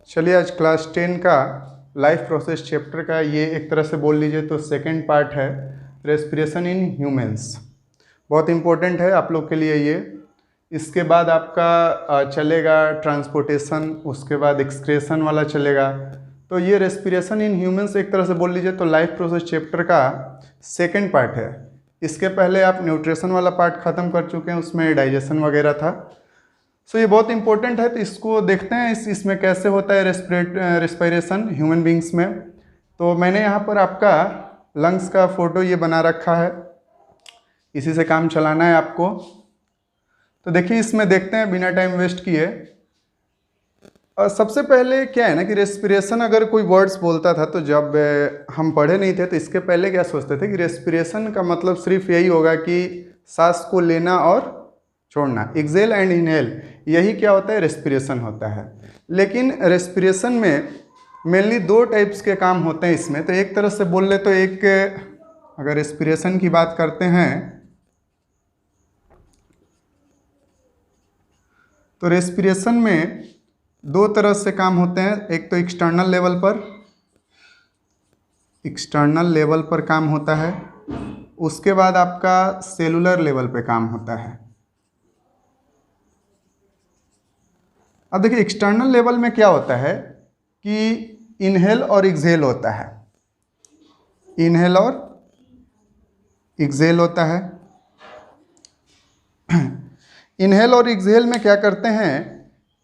चलिए आज क्लास 10 का लाइफ प्रोसेस चैप्टर का ये एक तरह से बोल लीजिए तो सेकंड पार्ट है, रेस्पिरेशन इन ह्यूमंस। बहुत इम्पोर्टेंट है आप लोग के लिए ये। इसके बाद आपका चलेगा ट्रांसपोर्टेशन, उसके बाद एक्सक्रेशन वाला चलेगा। तो ये रेस्पिरेशन इन ह्यूमंस एक तरह से बोल लीजिए तो लाइफ प्रोसेस चैप्टर का सेकंड पार्ट है। इसके पहले आप न्यूट्रिशन वाला पार्ट ख़त्म कर चुके हैं, उसमें डाइजेशन वगैरह था। सो ये बहुत इंपॉर्टेंट है, तो इसको देखते हैं इसमें कैसे होता है रेस्पिरेशन ह्यूमन बींग्स में। तो मैंने यहाँ पर आपका लंग्स का फ़ोटो ये बना रखा है, इसी से काम चलाना है आपको। तो देखिए इसमें देखते हैं बिना टाइम वेस्ट किए। सबसे पहले क्या है ना कि रेस्पिरेशन अगर कोई वर्ड्स बोलता था तो जब हम पढ़े नहीं थे तो इसके पहले क्या सोचते थे कि रेस्पिरेशन का मतलब सिर्फ यही होगा कि सांस को लेना और छोड़ना, एक्सेल एंड इनहेल, यही क्या होता है रेस्पिरेशन होता है। लेकिन रेस्पिरेशन में मेनली दो टाइप्स के काम होते हैं इसमें। तो एक तरह से बोल ले तो एक, अगर रेस्पिरेशन की बात करते हैं तो रेस्पिरेशन में दो तरह से काम होते हैं। एक तो एक्सटर्नल लेवल पर काम होता है, उसके बाद आपका सेलुलर लेवल पे काम होता है। अब देखिए एक्सटर्नल लेवल में क्या होता है कि इनहेल और एक्सहेल होता है, इनहेल और एक्सहेल होता है। इनहेल और एक्सहेल में क्या करते हैं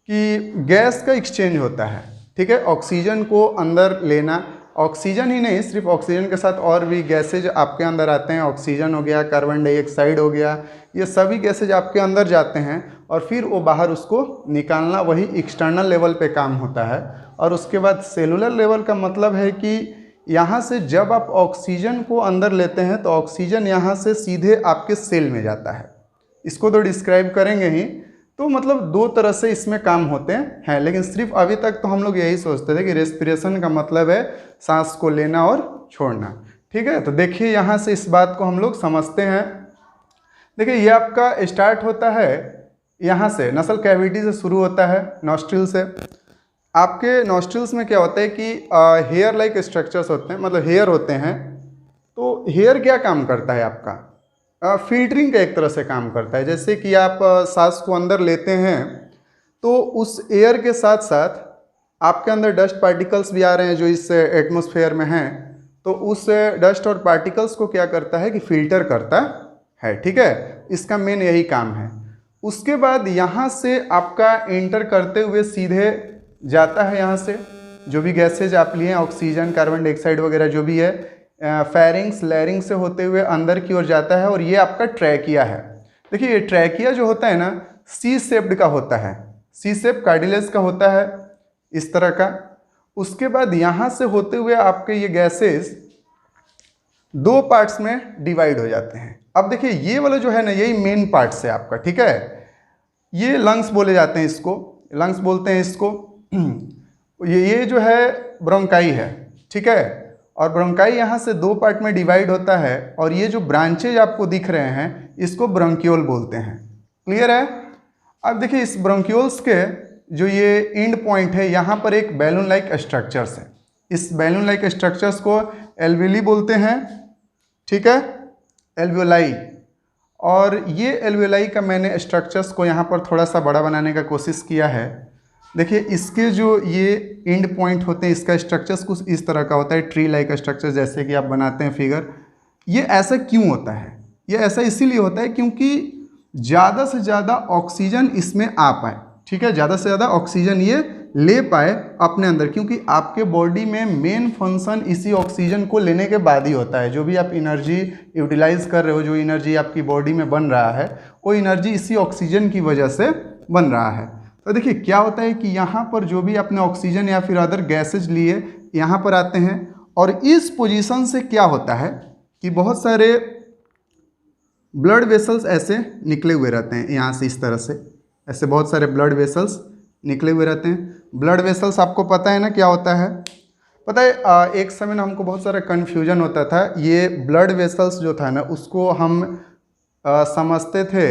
कि गैस का एक्सचेंज होता है, ठीक है। ऑक्सीजन को अंदर लेना, ऑक्सीजन ही नहीं, सिर्फ ऑक्सीजन के साथ और भी गैसेज आपके अंदर आते हैं। ऑक्सीजन हो गया, कार्बन डाइऑक्साइड हो गया, ये सभी गैसेज आपके अंदर जाते हैं और फिर वो बाहर उसको निकालना, वही एक्सटर्नल लेवल पे काम होता है। और उसके बाद सेलुलर लेवल का मतलब है कि यहाँ से जब आप ऑक्सीजन को अंदर लेते हैं तो ऑक्सीजन यहाँ से सीधे आपके सेल में जाता है। इसको तो डिस्क्राइब करेंगे ही। तो मतलब दो तरह से इसमें काम होते हैं, लेकिन सिर्फ अभी तक तो हम लोग यही सोचते थे कि रेस्पिरेशन का मतलब है सांस को लेना और छोड़ना, ठीक है। तो देखिए यहाँ से इस बात को हम लोग समझते हैं। देखिए ये आपका स्टार्ट होता है यहाँ से, नसल कैविटी से शुरू होता है, नॉस्ट्रिल से। आपके नॉस्ट्रिल्स में क्या होता है कि हेयर लाइक स्ट्रक्चर्स होते हैं, मतलब हेयर होते हैं। तो हेयर क्या काम करता है आपका, फिल्टरिंग का एक तरह से काम करता है। जैसे कि आप सांस को अंदर लेते हैं तो उस एयर के साथ साथ आपके अंदर डस्ट पार्टिकल्स भी आ रहे हैं जो इस एटमॉस्फेयर में हैं। तो उस डस्ट और पार्टिकल्स को क्या करता है कि फिल्टर करता है, ठीक है। इसका मेन यही काम है। उसके बाद यहाँ से आपका एंटर करते हुए सीधे जाता है, यहाँ से जो भी गैसेज आप लिए हैं, ऑक्सीजन, कार्बन डाइऑक्साइड वगैरह जो भी है, फेरिंग्स लैरिंग से होते हुए अंदर की ओर जाता है। और ये आपका ट्रैकिया है। देखिए ये ट्रैकिया जो होता है ना, सी शेप्ड का होता है, सी शेप कार्डिलेज का होता है, इस तरह का। उसके बाद यहाँ से होते हुए आपके ये गैसेस दो पार्ट्स में डिवाइड हो जाते हैं। अब देखिए ये वाला जो है ना, यही मेन पार्ट्स है आपका, ठीक है। ये लंग्स बोले जाते हैं, इसको लंग्स बोलते हैं इसको। ये जो है ब्रोंकाई है, ठीक है। और ब्रोंकाई यहाँ से दो पार्ट में डिवाइड होता है और ये जो ब्रांचेज आपको दिख रहे हैं इसको ब्रोंक्यूल बोलते हैं। क्लियर है। अब देखिए इस ब्रोंक्यूल्स के जो ये एंड पॉइंट है, यहाँ पर एक बैलून लाइक स्ट्रक्चर्स है। इस बैलून लाइक स्ट्रक्चर्स को एल्वियोली बोलते हैं, ठीक है, एल्वियोलाई। और ये एल्वियोलाई का मैंने स्ट्रक्चर्स को यहाँ पर थोड़ा सा बड़ा बनाने का कोशिश किया है। देखिए इसके जो ये एंड पॉइंट होते हैं, इसका स्ट्रक्चर्स कुछ इस तरह का होता है, ट्री लाइक स्ट्रक्चर जैसे कि आप बनाते हैं फिगर। ये ऐसा क्यों होता है, ये ऐसा इसीलिए होता है क्योंकि ज़्यादा से ज़्यादा ऑक्सीजन इसमें आ पाए, ठीक है, ज़्यादा से ज़्यादा ऑक्सीजन ये ले पाए अपने अंदर। क्योंकि आपके बॉडी में मेन फंक्शन इसी ऑक्सीजन को लेने के बाद ही होता है। जो भी आप एनर्जी यूटिलाइज कर रहे हो, जो एनर्जी आपकी बॉडी में बन रहा है, वो एनर्जी इसी ऑक्सीजन की वजह से बन रहा है। तो देखिए क्या होता है कि यहाँ पर जो भी आपने ऑक्सीजन या फिर अदर गैसेज लिए यहाँ पर आते हैं और इस पोजीशन से क्या होता है कि बहुत सारे ब्लड वेसल्स ऐसे निकले हुए रहते हैं। यहाँ से इस तरह से ऐसे बहुत सारे ब्लड वेसल्स निकले हुए रहते हैं। ब्लड वेसल्स आपको पता है ना क्या होता है, पता है एक समय ना हमको बहुत सारा कन्फ्यूजन होता था। ये ब्लड वेसल्स जो था ना उसको हम समझते थे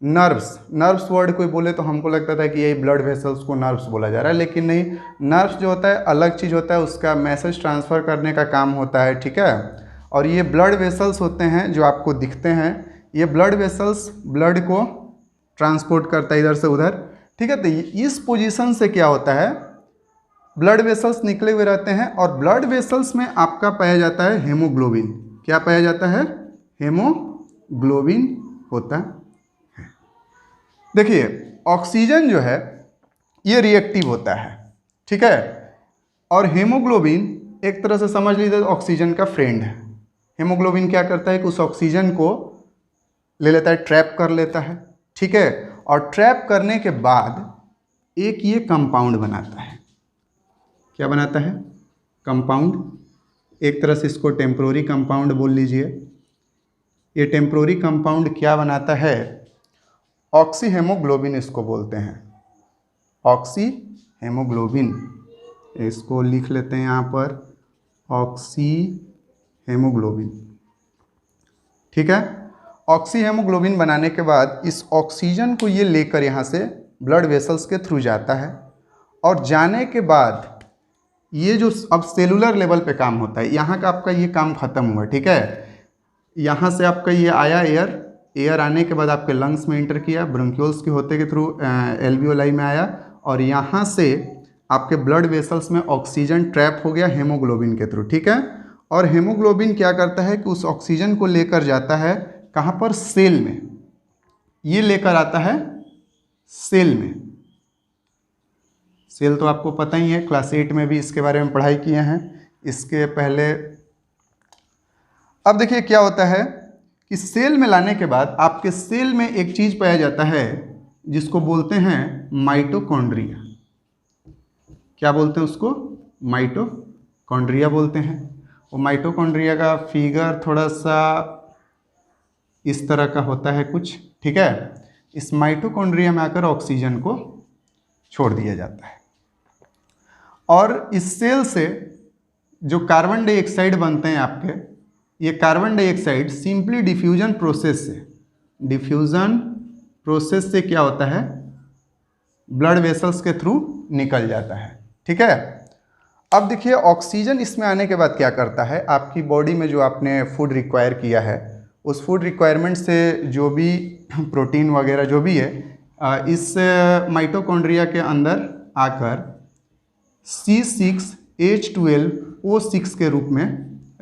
नर्व्स, नर्व्स वर्ड कोई बोले तो हमको लगता था कि यही ब्लड वेसल्स को नर्व्स बोला जा रहा है, लेकिन नहीं, नर्व्स जो होता है अलग चीज़ होता है, उसका मैसेज ट्रांसफ़र करने का काम होता है, ठीक है। और ये ब्लड वेसल्स होते हैं जो आपको दिखते हैं, ये ब्लड वेसल्स ब्लड को ट्रांसपोर्ट करता है इधर से उधर, ठीक है। तो इस पोजीशन से क्या होता है, ब्लड वेसल्स निकले हुए रहते हैं और ब्लड वेसल्स में आपका पाया जाता है हेमोग्लोबिन। क्या पाया जाता है, हेमोग्लोबिन होता है। देखिए ऑक्सीजन जो है ये रिएक्टिव होता है, ठीक है, और हेमोग्लोबिन एक तरह से समझ लीजिए ऑक्सीजन का फ्रेंड है। हेमोग्लोबिन क्या करता है कि उस ऑक्सीजन को ले लेता है, ट्रैप कर लेता है, ठीक है, और ट्रैप करने के बाद एक ये कंपाउंड बनाता है। क्या बनाता है, कंपाउंड। एक तरह से इसको टेम्पोररी कंपाउंड बोल लीजिए। ये टेम्पोररी कंपाउंड क्या बनाता है, ऑक्सी हेमोग्लोबिन इसको बोलते हैं, ऑक्सी हेमोग्लोबिन। इसको लिख लेते हैं यहाँ पर, ऑक्सी हेमोग्लोबिन, ठीक है। ऑक्सी हेमोग्लोबिन बनाने के बाद इस ऑक्सीजन को ये लेकर यहाँ से ब्लड वेसल्स के थ्रू जाता है, और जाने के बाद ये जो अब सेलुलर लेवल पे काम होता है, यहाँ का आपका ये काम खत्म हुआ, ठीक है। यहाँ से आपका ये आया एयर आने के बाद आपके लंग्स में इंटर किया, ब्रोंक्यूल्स के होते के थ्रू एल्वियोलाई में आया, और यहाँ से आपके ब्लड वेसल्स में ऑक्सीजन ट्रैप हो गया हेमोग्लोबिन के थ्रू, ठीक है। और हेमोग्लोबिन क्या करता है कि उस ऑक्सीजन को लेकर जाता है कहाँ पर, सेल में। ये लेकर आता है सेल में। सेल तो आपको पता ही है, क्लास 8 में भी इसके बारे में पढ़ाई किए हैं इसके पहले। अब देखिए क्या होता है कि सेल में लाने के बाद आपके सेल में एक चीज़ पाया जाता है जिसको बोलते हैं माइटोकॉन्ड्रिया। क्या बोलते हैं उसको, माइटोकॉन्ड्रिया बोलते हैं। वो माइटोकॉन्ड्रिया का फिगर थोड़ा सा इस तरह का होता है कुछ, ठीक है। इस माइटोकॉन्ड्रिया में आकर ऑक्सीजन को छोड़ दिया जाता है, और इस सेल से जो कार्बन डाइऑक्साइड बनते हैं आपके, ये carbon dioxide simply diffusion process से क्या होता है, ब्लड वेसल्स के थ्रू निकल जाता है, ठीक है। अब देखिए ऑक्सीजन इसमें आने के बाद क्या करता है, आपकी बॉडी में जो आपने फूड रिक्वायर किया है, उस फूड रिक्वायरमेंट से जो भी प्रोटीन वगैरह जो भी है, इस माइटोकॉन्ड्रिया के अंदर आकर C6H12O6 के रूप में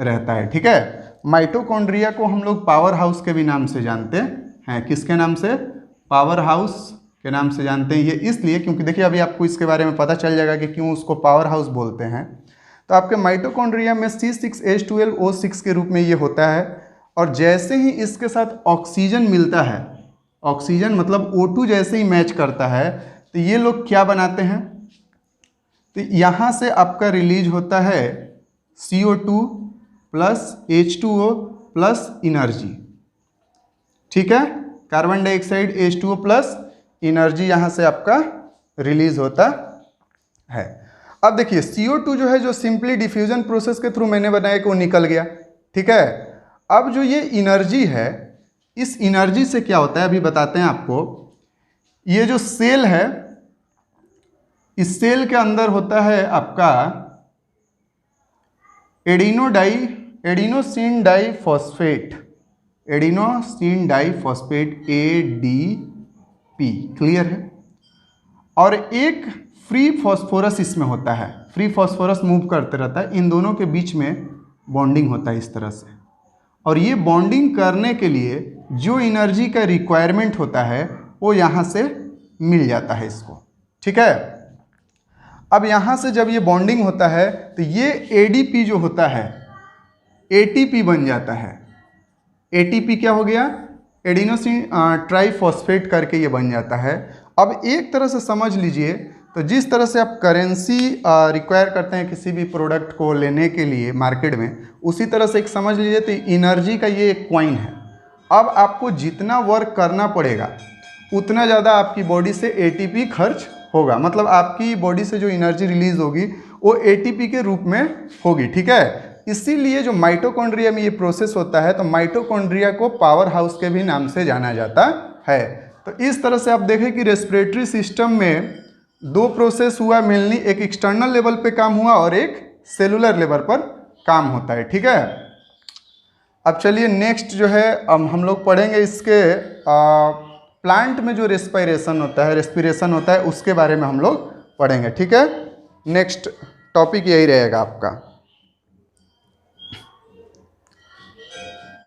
रहता है, ठीक है। माइटोकॉन्ड्रिया को हम लोग पावर हाउस के भी नाम से जानते हैं। किसके नाम से, पावर हाउस के नाम से जानते हैं। ये इसलिए क्योंकि देखिए अभी आपको इसके बारे में पता चल जाएगा कि क्यों उसको पावर हाउस बोलते हैं। तो आपके माइटोकॉन्ड्रिया में C6H12O6 के रूप में ये होता है, और जैसे ही इसके साथ ऑक्सीजन मिलता है, ऑक्सीजन मतलब O2 जैसे ही मैच करता है, तो ये लोग क्या बनाते हैं, तो यहाँ से आपका रिलीज होता है CO2 plus H2O plus energy, ठीक है। Carbon dioxide H2O plus energy यहाँ से आपका रिलीज होता है। अब देखिए CO2 जो है, जो सिंपली डिफ्यूजन प्रोसेस के थ्रू मैंने बनाया कि वो निकल गया, ठीक है। अब जो ये इनर्जी है, इस इनर्जी से क्या होता है अभी बताते हैं आपको। ये जो सेल है, इस सेल के अंदर होता है आपका एडिनोसिन डाइफॉस्फेट ADP, क्लियर है। और एक फ्री फॉस्फोरस इसमें होता है, फ्री फॉस्फोरस मूव करते रहता है, इन दोनों के बीच में बॉन्डिंग होता है इस तरह से। और ये बॉन्डिंग करने के लिए जो एनर्जी का रिक्वायरमेंट होता है वो यहाँ से मिल जाता है इसको, ठीक है। अब यहाँ से जब ये बॉन्डिंग होता है तो ये ADP जो होता है ATP बन जाता है। ATP क्या हो गया, एडिनोसिन ट्राइफॉस्फेट करके ये बन जाता है। अब एक तरह से समझ लीजिए, तो जिस तरह से आप करेंसी रिक्वायर करते हैं किसी भी प्रोडक्ट को लेने के लिए मार्केट में, उसी तरह से एक समझ लीजिए तो एनर्जी का ये एक कॉइन है। अब आपको जितना वर्क करना पड़ेगा उतना ज़्यादा आपकी बॉडी से ATP खर्च होगा, मतलब आपकी बॉडी से जो एनर्जी रिलीज होगी वो ATP के रूप में होगी, ठीक है। इसीलिए जो माइटोकॉन्ड्रिया में ये प्रोसेस होता है, तो माइटोकॉन्ड्रिया को पावर हाउस के भी नाम से जाना जाता है। तो इस तरह से आप देखें कि रेस्पिरेटरी सिस्टम में दो प्रोसेस हुआ मेनली, एक एक्सटर्नल लेवल पे काम हुआ और एक सेलुलर लेवल पर काम होता है। ठीक है, अब चलिए नेक्स्ट जो है हम लोग पढ़ेंगे इसके प्लांट में जो रेस्पिरेशन होता है उसके बारे में हम लोग पढ़ेंगे। ठीक है, नेक्स्ट टॉपिक यही रहेगा आपका।